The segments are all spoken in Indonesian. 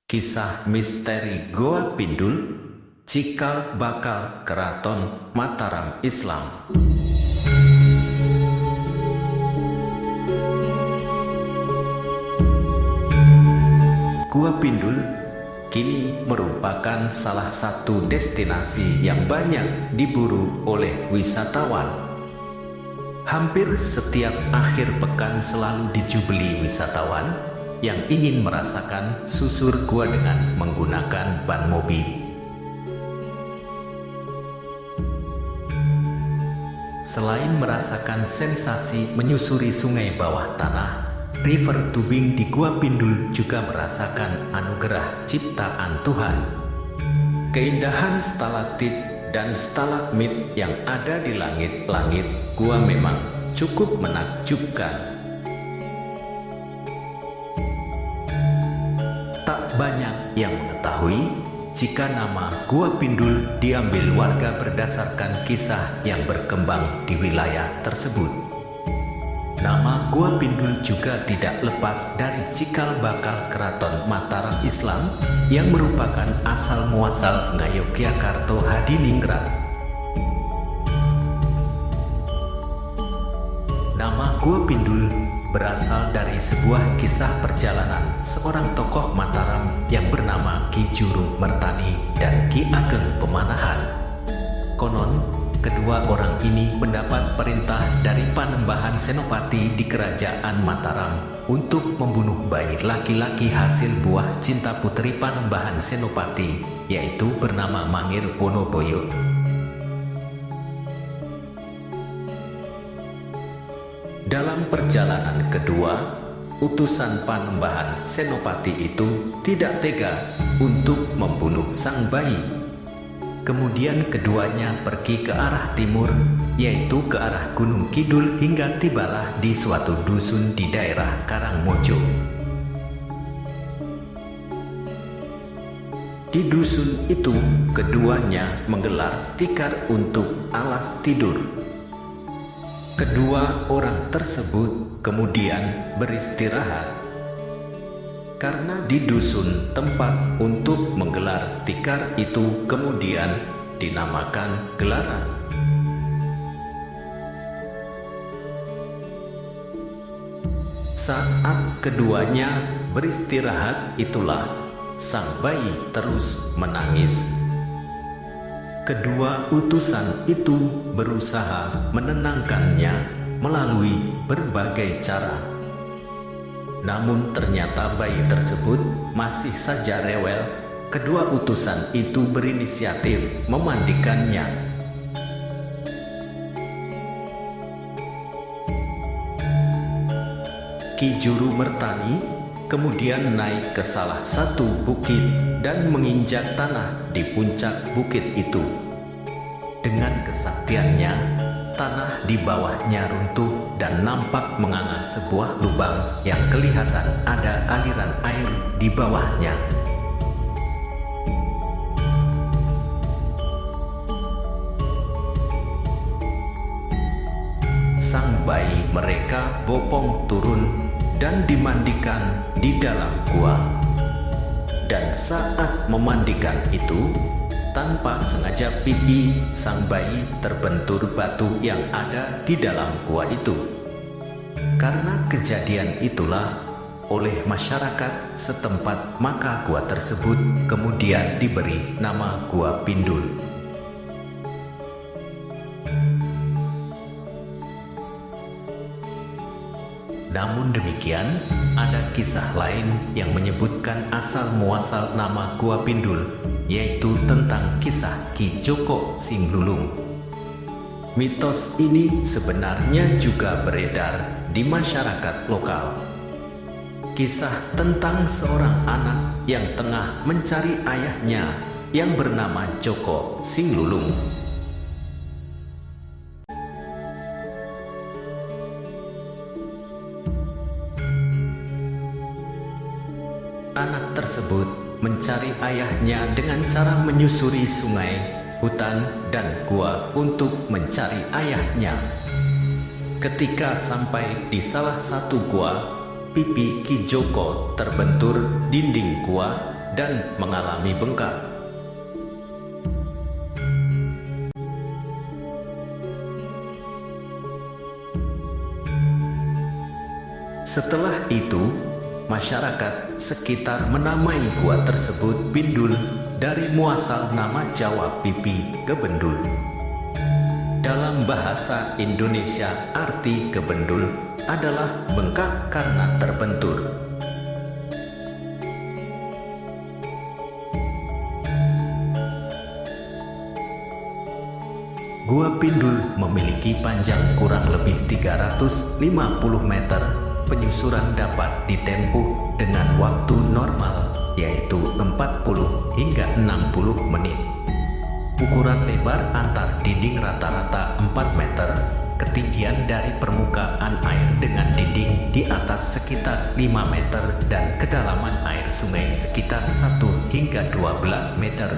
Kisah misteri Goa Pindul, cikal bakal Keraton Mataram Islam. Gua Pindul kini merupakan salah satu destinasi yang banyak diburu oleh wisatawan. Hampir setiap akhir pekan selalu dijubeli wisatawan yang ingin merasakan susur gua dengan menggunakan ban mobil. Selain merasakan sensasi menyusuri sungai bawah tanah, River Tubing di Gua Pindul juga merasakan anugerah ciptaan Tuhan. Keindahan stalaktit dan stalagmit yang ada di langit-langit gua memang cukup menakjubkan. Tak banyak yang mengetahui jika nama Gua Pindul diambil warga berdasarkan kisah yang berkembang di wilayah tersebut. Nama Gua Pindul juga tidak lepas dari cikal bakal Keraton Mataram Islam yang merupakan asal muasal Ngayogyakarta Hadiningrat. Nama Gua Pindul berasal dari sebuah kisah perjalanan seorang tokoh Mataram yang bernama Ki Juru Mertani dan Ki Ageng Pemanahan. Konon, kedua orang ini mendapat perintah dari Panembahan Senopati di Kerajaan Mataram untuk membunuh bayi laki-laki hasil buah cinta putri Panembahan Senopati, yaitu bernama Mangir Wonoboyo. Dalam perjalanan kedua, utusan Panembahan Senopati itu tidak tega untuk membunuh sang bayi. Kemudian keduanya pergi ke arah timur, yaitu ke arah Gunung Kidul hingga tibalah di suatu dusun di daerah Karangmojo. Di dusun itu, keduanya menggelar tikar untuk alas tidur. Kedua orang tersebut kemudian beristirahat. Karena di dusun tempat untuk menggelar tikar itu kemudian dinamakan gelaran. Saat keduanya beristirahat itulah sang bayi terus menangis. Kedua utusan itu berusaha menenangkannya melalui berbagai cara. Namun ternyata bayi tersebut masih saja rewel. Kedua utusan itu berinisiatif memandikannya. Ki Juru Mertani kemudian naik ke salah satu bukit dan menginjak tanah di puncak bukit itu. Dengan kesaktiannya, tanah di bawahnya runtuh dan nampak menganga sebuah lubang yang kelihatan ada aliran air di bawahnya. Sang bayi mereka bopong turun dan dimandikan di dalam gua. Dan saat memandikan itu, tanpa sengaja pipi sang bayi terbentur batu yang ada di dalam gua itu. Karena kejadian itulah, oleh masyarakat setempat maka gua tersebut kemudian diberi nama Gua Pindul. Namun demikian, ada kisah lain yang menyebutkan asal-muasal nama Gua Pindul, yaitu tentang kisah Ki Joko Singlulung. Mitos ini sebenarnya juga beredar di masyarakat lokal. Kisah tentang seorang anak yang tengah mencari ayahnya yang bernama Joko Singlulung. Anak tersebut mencari ayahnya dengan cara menyusuri sungai, hutan, dan gua untuk mencari ayahnya. Ketika sampai di salah satu gua, pipi Ki Joko terbentur dinding gua dan mengalami bengkak. Setelah itu, masyarakat sekitar menamai gua tersebut Pindul dari muasal nama Jawa pipi kebendul. Dalam bahasa Indonesia, arti kebendul adalah bengkak karena terbentur. Gua Pindul memiliki panjang kurang lebih 350 meter. Penyusuran dapat ditempuh dengan waktu normal, yaitu 40 hingga 60 menit. Ukuran lebar antar dinding rata-rata 4 meter, ketinggian dari permukaan air dengan dinding di atas sekitar 5 meter dan kedalaman air sungai sekitar 1 hingga 12 meter.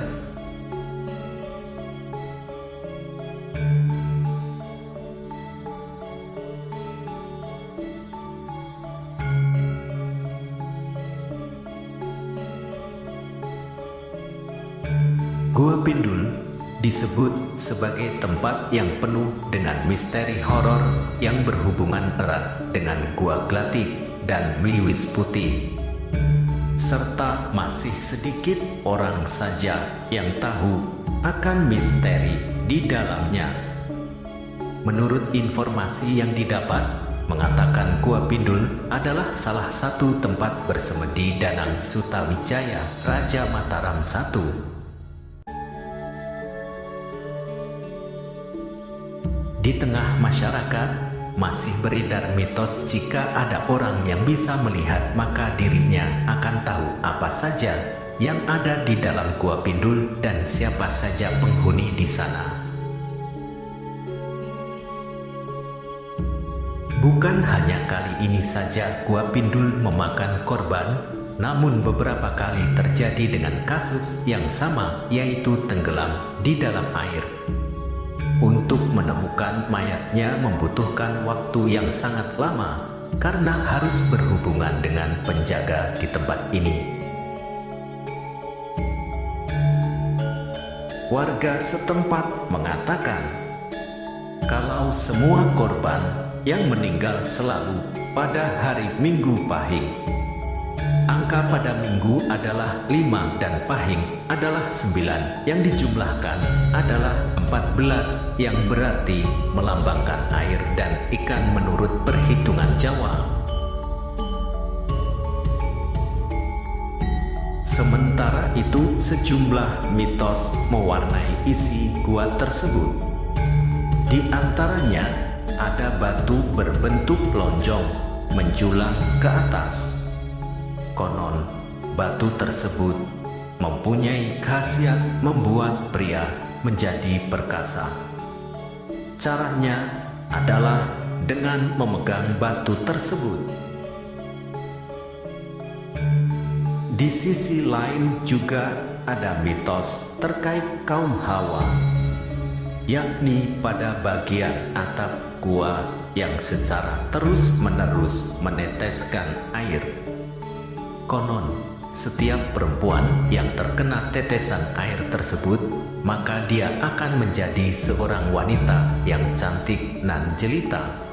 Gua Pindul disebut sebagai tempat yang penuh dengan misteri horor yang berhubungan erat dengan Gua Glatik dan Mliwis Putih. Serta masih sedikit orang saja yang tahu akan misteri di dalamnya. Menurut informasi yang didapat, mengatakan Gua Pindul adalah salah satu tempat bersemedi Danang Sutawijaya, Raja Mataram I. Di tengah masyarakat, masih beredar mitos jika ada orang yang bisa melihat maka dirinya akan tahu apa saja yang ada di dalam Gua Pindul dan siapa saja penghuni di sana. Bukan hanya kali ini saja Gua Pindul memakan korban, namun beberapa kali terjadi dengan kasus yang sama, yaitu tenggelam di dalam air. Untuk menemukan mayatnya membutuhkan waktu yang sangat lama karena harus berhubungan dengan penjaga di tempat ini. Warga setempat mengatakan kalau semua korban yang meninggal selalu pada hari Minggu Pahing. Angka pada minggu adalah 5 dan pahing adalah 9, yang dijumlahkan adalah 14, yang berarti melambangkan air dan ikan menurut perhitungan Jawa. Sementara itu, sejumlah mitos mewarnai isi gua tersebut. Di antaranya ada batu berbentuk lonjong menjulang ke atas. Konon, batu tersebut mempunyai khasiat membuat pria menjadi perkasa. Caranya adalah dengan memegang batu tersebut. Di sisi lain juga ada mitos terkait kaum Hawa, yakni pada bagian atap gua yang secara terus-menerus meneteskan air. Konon, setiap perempuan yang terkena tetesan air tersebut, maka dia akan menjadi seorang wanita yang cantik nan jelita.